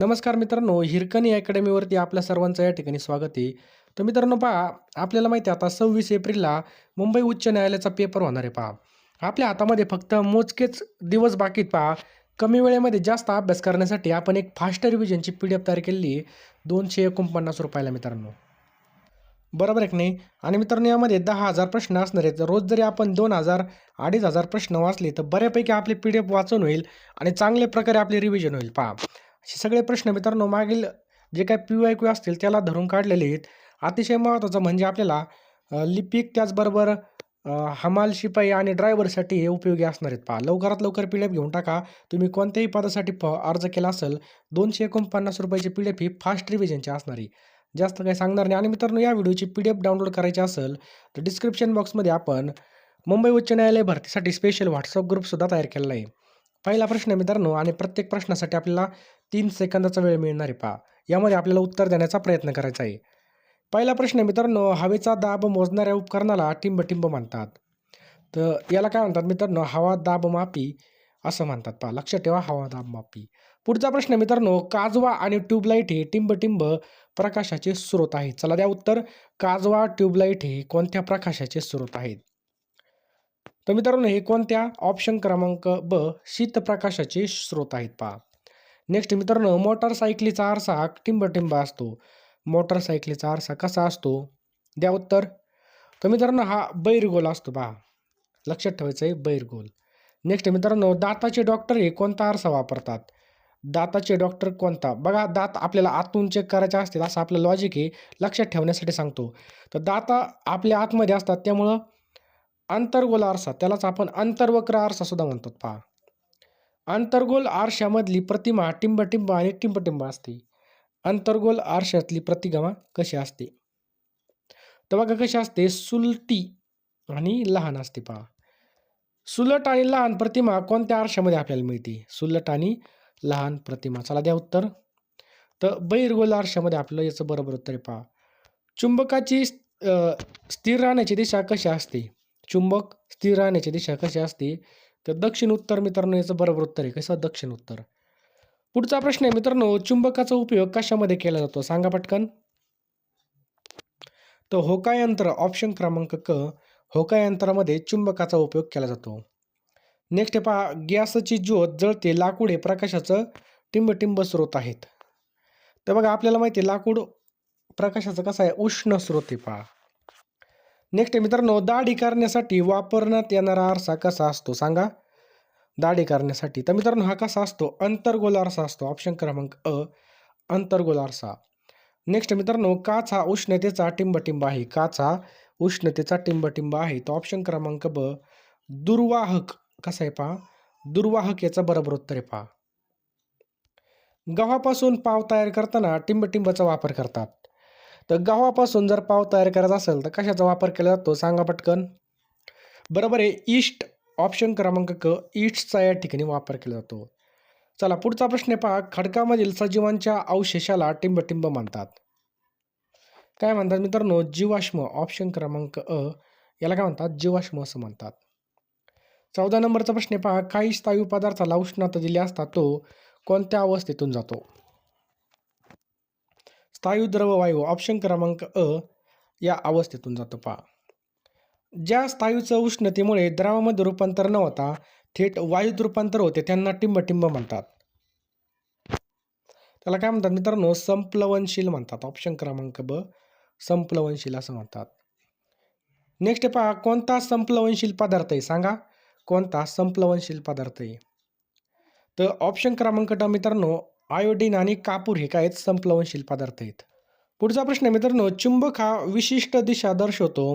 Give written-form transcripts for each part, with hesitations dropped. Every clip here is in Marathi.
नमस्कार मित्रांनो, हिरकणी अकॅडमीवरती आपल्या सर्वांचं या ठिकाणी स्वागत आहे. तर मित्रांनो पहा, आपल्याला माहिती आहे आता 26 एप्रिलला मुंबई उच्च न्यायालयाचा पेपर होणार आहे पहा. आपल्या हातामध्ये फक्त मोजकेच दिवस बाकी आहेत पहा. कमी वेळेमध्ये जास्त अभ्यास करण्यासाठी आपण एक फास्ट रिव्हिजनची PDF तयार केलेली आहे ₹249 ला मित्रांनो. बरोबर आहे की नाही? आणि मित्रांनो यामध्ये 10,000 प्रश्न असणार आहेत. रोज जरी आपण 2,000, 2,500 प्रश्न वाचले तर बऱ्यापैकी आपली PDF वाचून होईल आणि चांगल्या प्रकारे आपली रिव्हिजन होईल पहा. असे सगळे प्रश्न मित्रांनो मागील जे काही PYQ असतील त्याला धरून काढलेले आहेत. अतिशय महत्त्वाचं म्हणजे आपल्याला लिपिक त्याचबरोबर हमाल, शिपाई आणि ड्रायव्हरसाठी हे उपयोगी असणार आहेत पहा. लवकरात लवकर PDF घेऊन टाका. तुम्ही कोणत्याही पदासाठी अर्ज केला असेल, ₹249 ची PDF ही फास्ट रिव्हिजनची असणार आहे. जास्त काही सांगणार नाही आणि मित्रांनो या व्हिडिओची PDF डाउनलोड करायची असेल, तर डिस्क्रिप्शन बॉक्समध्ये आपण मुंबई उच्च न्यायालय भरतीसाठी स्पेशल WhatsApp ग्रुपसुद्धा तयार केलेला आहे. पहिला प्रश्न आहे मित्रांनो आणि प्रत्येक प्रश्नासाठी आपल्याला 3 सेकंदाचा वेळ मिळणार आहे पहा. यामध्ये आपल्याला उत्तर देण्याचा प्रयत्न करायचा आहे. पहिला प्रश्न आहे मित्रांनो, हवेचा दाब मोजणाऱ्या उपकरणाला टिंब-टिंब म्हणतात. तर याला काय म्हणतात मित्रांनो, हवा दाब मापी असं म्हणतात पहा. लक्षात ठेवा हवा दाब मापी. पुढचा प्रश्न आहे मित्रांनो, काजवा आणि ट्यूबलाईट हे टिंब-टिंब प्रकाशाचे स्रोत आहेत. चला द्या उत्तर. काजवा, ट्यूबलाईट हे कोणत्या प्रकाशाचे स्रोत आहेत? तर मित्रांनो हे कोणत्या? ऑप्शन क्रमांक ब, शीतप्रकाशाचे स्रोत आहेत पहा. नेक्स्ट मित्रांनो, मोटारसायकलीचा आरसा हा टिंब-टिंब असतो. मोटारसायकलीचा आरसा कसा असतो? द्या उत्तर. तर मित्रांनो हा बहिर्गोल असतो पहा. लक्षात ठेवायचं आहे बहिर्गोल. नेक्स्ट मित्रांनो, दाताचे डॉक्टर हे कोणता आरसा वापरतात? दाताचे डॉक्टर कोणता? बघा दात आपल्याला आतून चेक करायचे असतील असं आपलं लॉजिक आहे. लक्षात ठेवण्यासाठी सांगतो. तर दात आपल्या आतमध्ये असतात त्यामुळं अंतर्गोल आरसा त्यालाच आपण अंतर्वक्र आरसा सुद्धा म्हणतो पहा. अंतर्गोल आरशामधली प्रतिमा टिंब-टिंब आणि टिंब-टिंब असते. अंतर्गोल आरशातली प्रतिमा कशी असते? तर बघा कशी असते, सुलटी आणि लहान असते पहा. सुलट आणि लहान प्रतिमा कोणत्या आरशामध्ये आपल्याला मिळते? सुलट आणि लहान प्रतिमा. चला द्या उत्तर. तर बहिर्गोल आरशामध्ये आपलं याचं बरोबर उत्तर आहे पहा. चुंबकाची स्थिर राहण्याची दिशा कशी असते? चुंबक स्थिर राहण्याची दिशा कशी असते? तर दक्षिण उत्तर मित्रांनो याचं बरोबर उत्तर आहे. कसं दक्षिण उत्तर. पुढचा प्रश्न आहे मित्रांनो, चुंबकाचा उपयोग कशामध्ये केला जातो? सांगा पटकन. तर होकाय यंत्र ऑप्शन क्रमांक क, होकाय यंत्रामध्ये चुंबकाचा उपयोग केला जातो. नेक्स्ट आहे पहा, गॅसची ज्योत जळते, लाकूड हे प्रकाशाचं टिंब-टिंब स्रोत आहेत. तर बघा आपल्याला माहिती आहे लाकूड प्रकाशाचं कसं आहे, उष्ण स्रोत आहे पहा. नेक्स्ट आहे मित्रांनो, दाढी करण्यासाठी वापरण्यात येणारा आरसा कसा असतो? सांगा. दाढी करण्यासाठी तर मित्रांनो हा कसा असतो? अंतर्गोल आरसा असतो. ऑप्शन क्रमांक अ, अंतर्गोल आरसा. नेक्स्ट मित्रांनो, काच हा उष्णतेचा टिंब-टिंब आहे. काच हा उष्णतेचा टिंब-टिंब आहे. तर ऑप्शन क्रमांक ब, दुर्वाहक कसा आहे पहा. दुर्वाहक याचं बरोबर उत्तर आहे पहा. गव्हापासून पाव तयार करताना टिंब-टिंबचा वापर करतात. तर गव्हापासून जर पाव तयार करायचा असेल तर कशाचा वापर केला जातो? सांगा पटकन. बरोबर आहे ईस्ट. ऑप्शन क्रमांक क, ईस्टचा या ठिकाणी वापर केला जातो. चला पुढचा प्रश्न आहे पहा, खडकामधील सजीवांच्या अवशेषाला टिंब-टिंब म्हणतात. काय म्हणतात मित्रांनो? जीवाश्म. ऑप्शन क्रमांक अ, याला काय म्हणतात? जीवाश्म असं म्हणतात. 14 नंबरचा प्रश्न आहे पहा, काही स्थायू पदार्थाला उष्णता दिली असता तो कोणत्या अवस्थेतून जातो? स्थायू द्रव वायू ऑप्शन क्रमांक अ या अवस्थेतून जातो पहा. ज्या स्थायूचं उष्णतेमुळे द्रवामध्ये रूपांतर न होता थेट वायूत रूपांतर होते त्यांना टिंब-टिंब म्हणतात. त्याला काय म्हणतात मित्रांनो? संप्लवनशील म्हणतात. ऑप्शन क्रमांक ब, संप्लवनशील असं म्हणतात. नेक्स्ट पहा, कोणता संप्लवनशील पदार्थ आहे? सांगा. कोणता संप्लवनशील पदार्थ आहे? तर ऑप्शन क्रमांक ड मित्रांनो, आयोडीन आणि कापूर हे काय आहेत? संप्लवनशील पदार्थ आहेत. पुढचा प्रश्न आहे मित्रांनो, चुंबक हा विशिष्ट दिशा दर्शवतो.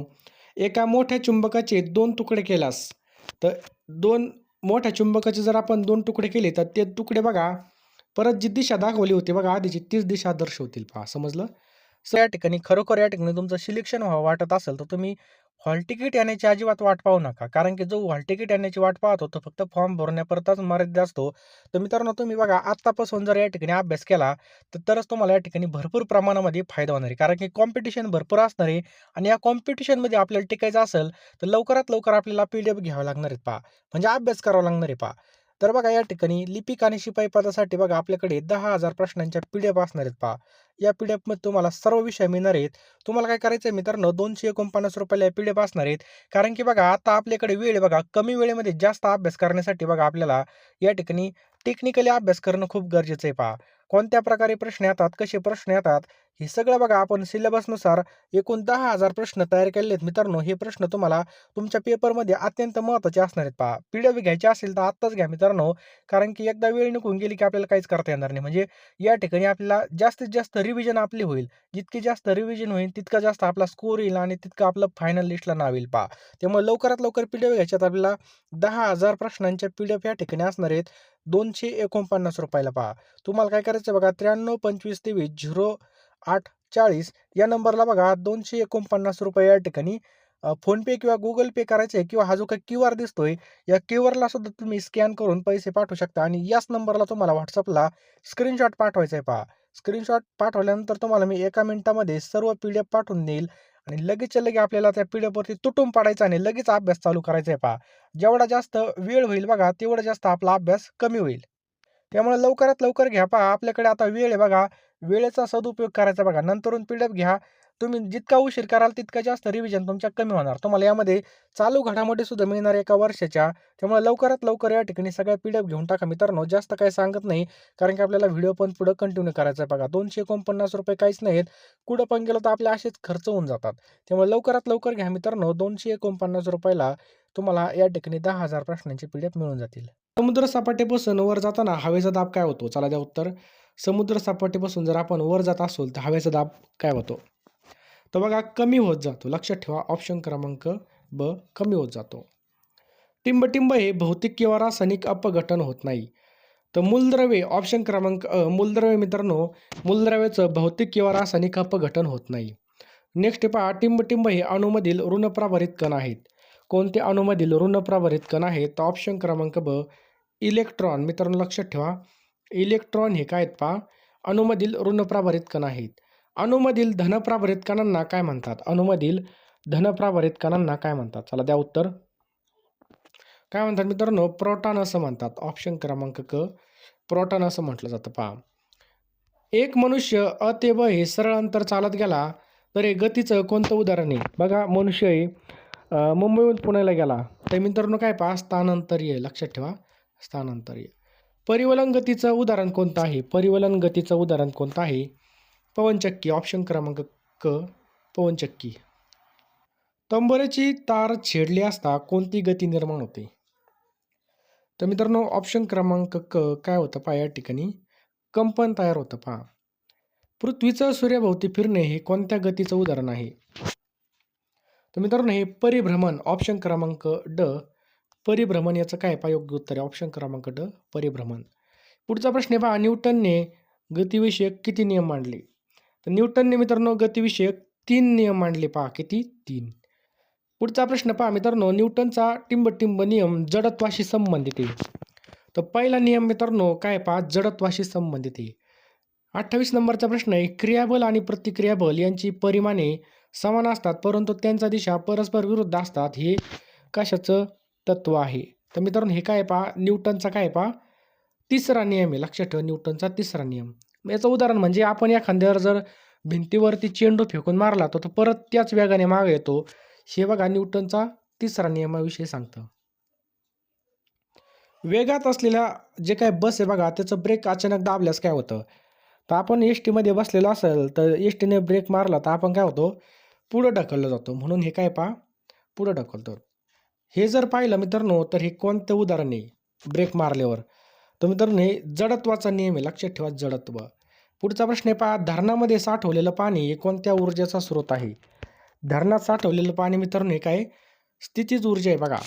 एका मोठ्या चुंबकाचे 2 तुकडे केल्यास, तर 2 मोठ्या चुंबकाचे जर आपण 2 तुकडे केले तर ते तुकडे बघा परत जी दिशा दाखवली होती बघा आधीची तीच दिशा दर्शवतील पहा. समजलं? सो या ठिकाणी खरोखर या ठिकाणी तुमचं सिलेक्शन व्हावं वाटत असेल तर तुम्ही हॉल तिकीट येण्याची अजिबात वाट पाहू नका. कारण की जो हॉल तिकीट येण्याची वाट पाहतो तो फक्त फॉर्म भरण्यापुरताच मर्यादित असतो. तर मित्रांनो तुम्ही बघा आत्तापासून जर या ठिकाणी अभ्यास केला तरच तुम्हाला या ठिकाणी भरपूर प्रमाणामध्ये फायदा होणार आहे. कारण की कॉम्पिटिशन भरपूर असणार आहे आणि या कॉम्पिटिशनमध्ये आपल्याला टिकायचं असेल तर लवकरात लवकर आपल्याला PDF घ्यावं लागणार आहेत पहा. म्हणजे अभ्यास करावा लागणार आहे पहा. तर बघा या ठिकाणी लिपिक आणि शिपाई पदासाठी बघा आपल्याकडे 10,000 प्रश्नांच्या PDF असणार आहेत पहा. या PDF तुम्हाला सर्व विषय मिळणार आहेत. तुम्हाला काय करायचं आहे मित्रांनो, ₹249 या PDF असणार आहेत. कारण की बघा आता आपल्याकडे वेळ आहे बघा, कमी वेळेमध्ये जास्त अभ्यास करण्यासाठी बघा आपल्याला या ठिकाणी टेक्निकली अभ्यास करणं खूप गरजेचं आहे पहा. कोणत्या प्रकारे प्रश्न येतात, कसे प्रश्न येतात, हे सगळं बघा आपण सिलेबसनुसार एकूण 10,000 प्रश्न तयार केलेले आहेत मित्रांनो. हे प्रश्न तुम्हाला तुमच्या पेपरमध्ये अत्यंत महत्त्वाचे असणार आहेत पहा. PDF घ्यायची असेल तर आत्ताच घ्या मित्रांनो. कारण की एकदा वेळ निघून गेली की आपल्याला काहीच करता येणार नाही. म्हणजे या ठिकाणी आपल्याला जास्तीत जास्त रिव्हिजन आपली होईल. जितकी जास्त रिव्हिजन होईल तितका जास्त आपला स्कोर येईल आणि तितकं आपलं फायनल लिस्टला नाव येईल पहा. त्यामुळे लवकरात लवकर PDF घ्यायच्यात आपल्याला 10,000 प्रश्नांच्या PDF या ठिकाणी असणार आहेत ₹249 ला पहा. तुम्हाला काय करायचं बघा 93 25 23 0840 या नंबरला बघा ₹249 या ठिकाणी फोनपे किंवा Google पे करायचं आहे किंवा हा जो काही QR दिसतोय, या क्यूआरला सुद्धा तुम्ही स्कॅन करून पैसे पाठवू शकता आणि याच नंबरला तुम्हाला WhatsAppला स्क्रीनशॉट पाठवायचा आहे पहा. स्क्रीनशॉट पाठवल्यानंतर तुम्हाला मी 1 मिनिटामध्ये सर्व PDF पाठवून देईल आणि लगेचच्या लगे आपल्याला त्या PDFवरती तुटून पडायचं आणि लगेच अभ्यास चालू करायचा आहे पहा. जेवढा जास्त वेळ होईल बघा, तेवढा जास्त आपला अभ्यास कमी होईल. त्यामुळे लवकरात लवकर घ्या पहा. आपल्याकडे आता वेळ आहे बघा. वेळेचा सदुपयोग करायचा बघा. नंतरून PDF घ्या. तुम्ही जितका उशीर कराल तितका जास्त रिव्हिजन तुमच्या कमी होणार. तुम्हाला यामध्ये चालू घडामोडी सुद्धा मिळणार 1 वर्षाच्या. त्यामुळे लवकरात लवकर या ठिकाणी सगळ्या PDF घेऊन टाका मित्रांनो. जास्त काही सांगत नाही. कारण की आपल्याला व्हिडिओ पण पुढे कंटिन्यू करायचा आहे बघा. ₹249 काहीच नाहीत. कुठं पण गेलो तर आपले असेच खर्च होऊन जातात. त्यामुळे लवकरात लवकर घ्या मित्रांनो. ₹249 ला तुम्हाला या ठिकाणी 10,000 प्रश्नांचे PDF मिळून जातील. समुद्र सपाटीपासून वर जाताना हवेचा दाब काय होतो? चला द्या उत्तर. समुद्र सपाटीपासून जर आपण वर जात असू तर हवेचा दाब काय होतो? तर बघा कमी होत जातो. लक्षात ठेवा ऑप्शन क्रमांक ब कमी होत जातो. टिंबटिंब हे भौतिक किंवा रासायनिक अपघटन होत नाही. तर मूलद्रव्ये ऑप्शन क्रमांक मूलद्रव्ये मित्रांनो, मूलद्रव्याचं भौतिक किंवा रासायनिक अपघटन होत नाही. नेक्स्ट पहा टिंबटिंब हे अणूमधील ऋणप्रभारित कण आहेत. कोणते अणूमधील ऋणप्रभारित कण आहेत? तर ऑप्शन क्रमांक ब इलेक्ट्रॉन. मित्रांनो लक्षात ठेवा इलेक्ट्रॉन हे काय आहेत पहा अणूमधील ऋणप्रभारित कण आहेत. अणूमधील धनप्रभारित कणांना काय म्हणतात? अणूमधील धनप्रभारित कणांना काय म्हणतात? चला द्या उत्तर. काय म्हणतात मित्रांनो? प्रोटॉन असं म्हणतात. ऑप्शन क्रमांक क प्रोटॉन असं म्हटलं जातं पहा. एक मनुष्य अ ते ब हे सरळ अंतर चालत गेला तर हे गतीचं कोणतं उदाहरण आहे? बघा मनुष्य हे मुंबईहून पुण्याला गेला तर मित्रांनो काय पहा स्थानांतरीय. लक्षात ठेवा स्थानांतरीय. परिवलन गतीचं उदाहरण कोणतं आहे? परिवलन गतीचं उदाहरण कोणतं आहे? पवनचक्की. ऑप्शन क्रमांक क पवनचक्की. तंबोऱ्याची तार छेडली असता कोणती गती निर्माण होते? तर मित्रांनो ऑप्शन क्रमांक क काय होतं पहा या ठिकाणी कंपन तयार होतं पहा. पृथ्वीचं सूर्याभोवती फिरणे हे कोणत्या गतीचं उदाहरण आहे? तर मित्रांनो हे परिभ्रमण. ऑप्शन क्रमांक ड परिभ्रमण याचं काय पहा योग्य उत्तर आहे ऑप्शन क्रमांक ड परिभ्रमण. पुढचा प्रश्न आहे पहा न्यूटनने गतिविषयक किती नियम मांडले? तर न्यूटनने मित्रांनो गतिविषयक 3 नियम मांडले पहा. किती? 3. पुढचा प्रश्न पहा मित्रांनो न्यूटनचा टिंबटिंब नियम जडत्वाशी संबंधित आहे. तर पहिला नियम मित्रांनो काय पहा जडत्वाशी संबंधित आहे. 28 नंबरचा प्रश्न आहे क्रियाबल आणि प्रतिक्रियाबल यांची परिमाणे समान असतात परंतु त्यांच्या दिशा परस्पर विरुद्ध असतात. हे कशाचं तत्व आहे? तर मित्रांनो हे काय पहा न्यूटनचा काय पहा तिसरा नियम आहे. लक्षात ठेवा न्यूटनचा तिसरा नियम. याचं उदाहरण म्हणजे आपण एखाद्यावर जर भिंतीवरती चेंडू फेकून मारला तर तो परत त्याच वेगाने मागे येतो. हे बघा न्यूटनचा तिसरा नियमाविषयी सांगतं. वेगात असलेल्या जे काही बस आहे बघा त्याचं ब्रेक अचानक दाबल्यास काय होतं? तर आपण एस-टीमध्ये बसलेलो असेल तर एस-टीने ब्रेक मारला तर आपण काय होतो पुढं ढकललं जातो. म्हणून हे काय पहा पुढं ढकलतो. हे जर पाहिलं मित्रांनो तर हे कोणतं उदाहरण आहे ब्रेक मारल्यावर? तर मित्रांनो हे जडत्वाचा नियम आहे. लक्षात ठेवा जडत्व. पुढचा प्रश्न आहे पहा धरणामध्ये साठवलेलं पाणी हे कोणत्या ऊर्जेचा स्रोत आहे? धरणात साठवलेलं पाणी मित्रांनो हे काय स्थितीज ऊर्जा आहे बघा.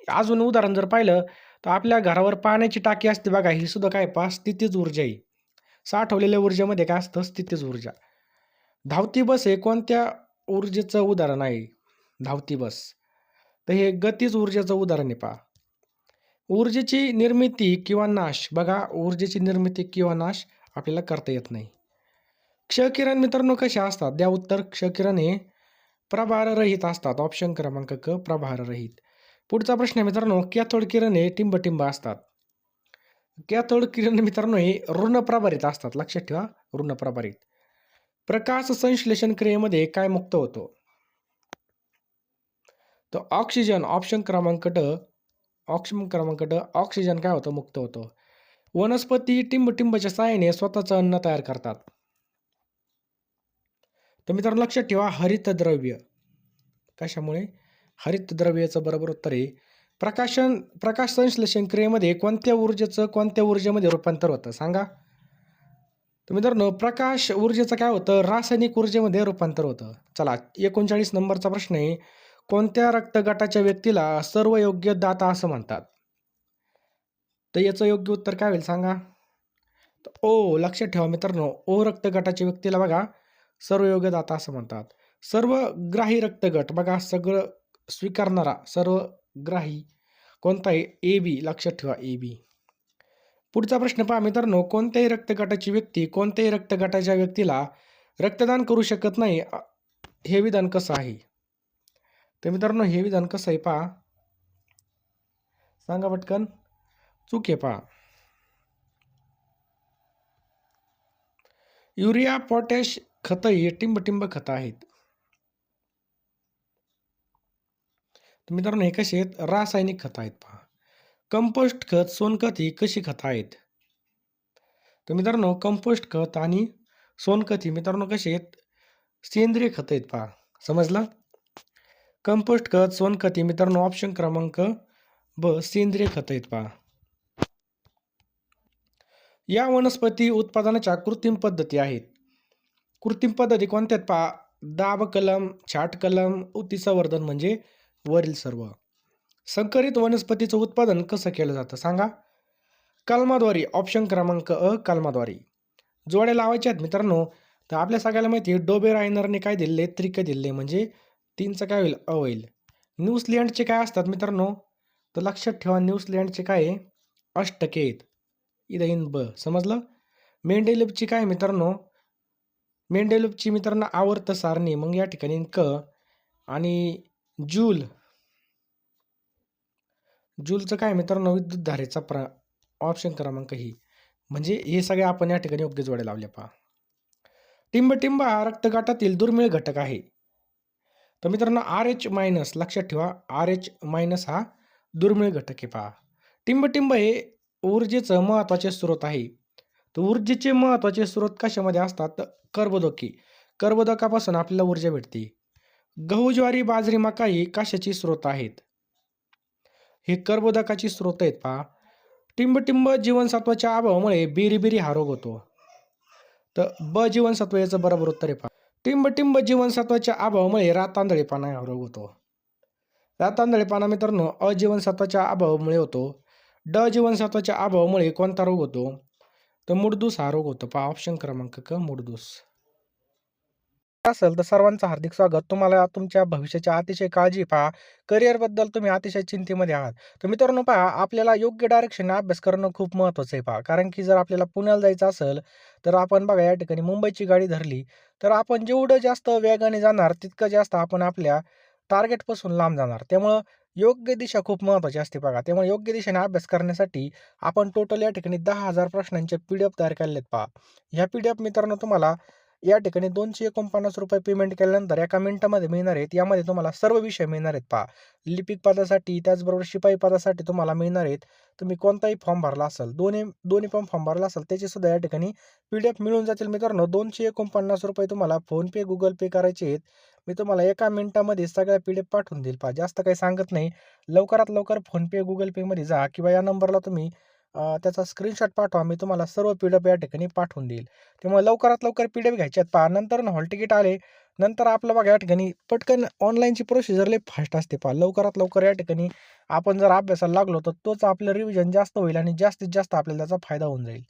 अजून उदाहरण जर पाहिलं तर आपल्या घरावर पाण्याची टाकी असते बघा ही सुद्धा काय पहा स्थितीज ऊर्जा आहे. साठवलेल्या ऊर्जेमध्ये काय असतं स्थितीज ऊर्जा. धावती बस हे कोणत्या ऊर्जेचं उदाहरण आहे? धावती बस. तर हे गतीज ऊर्जेचं उदाहरण आहे पहा. ऊर्जेची निर्मिती किंवा नाश बघा ऊर्जेची निर्मिती किंवा नाश आपल्याला करता येत नाही. क्षकिरण मित्रांनो कशा असतात? द्या उत्तर. क्षकिरण हे प्रभाररहित असतात. ऑप्शन क्रमांक क प्रभाररहित. पुढचा प्रश्न आहे मित्रांनो कॅथोड किरण हे टिंबटिंब असतात. कॅथोड किरण मित्रांनो हे ऋणप्रभारित असतात. लक्षात ठेवा, ऋणप्रभारित. प्रकाश संश्लेषण क्रियेमध्ये काय मुक्त होतो? तर ऑक्सिजन ऑप्शन क्रमांक ड ऑक्सिजन काय होतं? मुक्त होतं. वनस्पती टिंबटिंबच्या सहाय्याने स्वतःचं अन्न तयार करतात. तर मित्रांनो लक्षात ठेवा, हरितद्रव्य. कशामुळे? हरितद्रव्याचं बरोबर उत्तर आहे प्रकाश संश्लेषण क्रियेमध्ये कोणत्या ऊर्जेमध्ये रूपांतर होतं सांगा? तर मित्रांनो प्रकाश ऊर्जेचं काय होतं? रासायनिक ऊर्जेमध्ये रूपांतर होतं. चला 39 नंबरचा प्रश्न आहे. कोणत्या रक्तगटाच्या व्यक्तीला सर्वयोग्य दाता असं म्हणतात? तर याचं योग्य उत्तर काय होईल सांगा? तर ओ. लक्षात ठेवा मित्रांनो, ओ रक्तगटाच्या व्यक्तीला बघा सर्वयोग्य दाता असं म्हणतात. सर्वग्राही रक्तगट बघा, सगळं स्वीकारणारा सर्वग्राही कोणता आहे? A B. लक्षात ठेवा, ए बी. पुढचा प्रश्न पहा मित्रांनो, कोणत्याही रक्तगटाच्या व्यक्तीला रक्तदान करू शकत नाही हे विधान कसं आहे? तर मित्रांनो हे विधान कसं आहे पहा, सांगा पटकन. चूक आहे पहा. युरिया, पोटॅश खतं ही टिंबटिंब खतं आहेत. तर मित्रांनो हे कसे आहेत? रासायनिक खतं आहेत पहा. कंपोस्ट खत, सोनखत ही कशी खतं आहेत? तर मित्रांनो कंपोस्ट खत आणि सोनखत ही मित्रांनो कशी आहेत? सेंद्रिय खतं आहेत पहा. समजलं? कंपोस्ट खत, सोनखत ही मित्रांनो ऑप्शन क्रमांक ब सेंद्रिय खतं आहेत पहा. या वनस्पती उत्पादनाच्या कृत्रिम पद्धती आहेत. कृत्रिम पद्धती कोणत्या आहेत पहा? दाब कलम, छाट कलम, ऊती संवर्धन म्हणजे वरील सर्व. संकरित वनस्पतीचं उत्पादन कसं केलं जातं सांगा? कलमाद्वारे. ऑप्शन क्रमांक अ कलमाद्वारे. जोड्या लावायच्या आहेत मित्रांनो. तर आपल्या सगळ्याला माहिती आहे डोबे रायनरने काय दिले? त्रिक दिले म्हणजे 3चं काय होईल? अ होईल. न्यूझीलंडचे काय असतात मित्रांनो? तर लक्षात ठेवा न्यूझीलंडचे काय आहे? अष्टके आहेत. इथं इन ब. समजलं? मेंडेलिपची काय मित्रांनो? मेंडेलिपची मित्रांनो आवर्त सारणी. मग या ठिकाणी क आणि जूलचं काय मित्रांनो? विद्युत धारेचा ऑप्शन क्रमांक ही. म्हणजे हे सगळे आपण या ठिकाणी योग्य जोड्या लावल्या पहा. टिंबटिंब हा रक्तगटातील दुर्मिळ घटक आहे. तर मित्रांनो RH मायनस. लक्षात ठेवा RH मायनस हा दुर्मिळ घटक आहे पहा. टिंबटिंब हे ऊर्जेचं महत्त्वाचे स्रोत आहे. तर ऊर्जेचे महत्त्वाचे स्रोत कशामध्ये असतात? तर कर्बोदके. कर्बोदकापासून आपल्याला ऊर्जा भेटते. गहू, ज्वारी, बाजरी, मका ही कशाची स्रोत आहेत? हे कर्बोदकाची स्रोत आहेत पहा. टिंबटिंब जीवनसत्वाच्या अभावामुळे बिरीबिरी हा रोग होतो. तर ब जीवनसत्व याचं बरोबर उत्तर आहे पहा. टिंबटिंब जीवनसत्वाच्या अभावामुळे रातांधळेपणा हा रोग होतो. रातांधळेपणा मित्रांनो अ जीवनसत्वाच्या अभावामुळे होतो. ड जीवनसत्वाच्या अभावामुळे कोणता रोग होतो? तर मुडदूस हा रोग होतो पहा. ऑप्शन क्रमांक क मुडदूस. असेल तर सर्वांचं हार्दिक स्वागत. तुम्हाला तुमच्या भविष्याची अतिशय काळजी पहा. करिअरबद्दल तुम्ही अतिशय चिंतेमध्ये आहात. तर मित्रांनो पहा, आपल्याला योग्य डायरेक्शनने अभ्यास करणं खूप महत्त्वाचं आहे पहा. कारण की जर आपल्याला पुण्याला जायचं असेल, तर आपण बघा या ठिकाणी मुंबईची गाडी धरली, तर आपण जेवढं जास्त वेगाने जाणार, तितकं जास्त आपण आपल्या टार्गेटपासून लांब जाणार. त्यामुळं योग्य दिशा खूप महत्त्वाची असते बघा. त्यामुळे योग्य दिशेने अभ्यास करण्यासाठी आपण टोटल या ठिकाणी 10,000 प्रश्नांचे PDF तयार केलेले आहेत पहा. ह्या PDF मित्रांनो तुम्हाला या ठिकाणी ₹249 पेमेंट केल्यानंतर एका मिनिटामध्ये मिळणार आहेत. यामध्ये तुम्हाला सर्व विषय मिळणार आहेत पहा. लिपिक पदासाठी, त्याचबरोबर शिपाई पदासाठी तुम्हाला मिळणार आहेत. तुम्ही कोणताही फॉर्म भरला असेल, दोन्ही पण फॉर्म भरला असेल, त्याचे सुद्धा या ठिकाणी PDF मिळून जातील मित्रांनो. ₹249 तुम्हाला फोनपे, गुगल पे करायचे आहेत. मी तुम्हाला एका मिनिटामध्ये सगळ्या PDF पाठवून देईल पहा. जास्त काही सांगत नाही. लवकरात लवकर फोनपे, गुगल पेमध्ये जा किंवा या नंबरला तुम्ही त्याचा स्क्रीनशॉट पाठवा. मी तुम्हाला सर्व PDF या ठिकाणी पाठवून देईल. त्यामुळे लवकरात लवकर PDF घ्यायचे आहेत पहा. नंतर हॉल तिकीट आले, नंतर आपलं बघा या ठिकाणी पटकन ऑनलाईनची प्रोसिजर लई फास्ट असते पहा. लवकरात लवकर या ठिकाणी आपण जर अभ्यासाला लागलो, तर तोच आपलं रिव्हिजन जास्त होईल आणि जास्तीत जास्त आपल्याला त्याचा फायदा होऊन जाईल.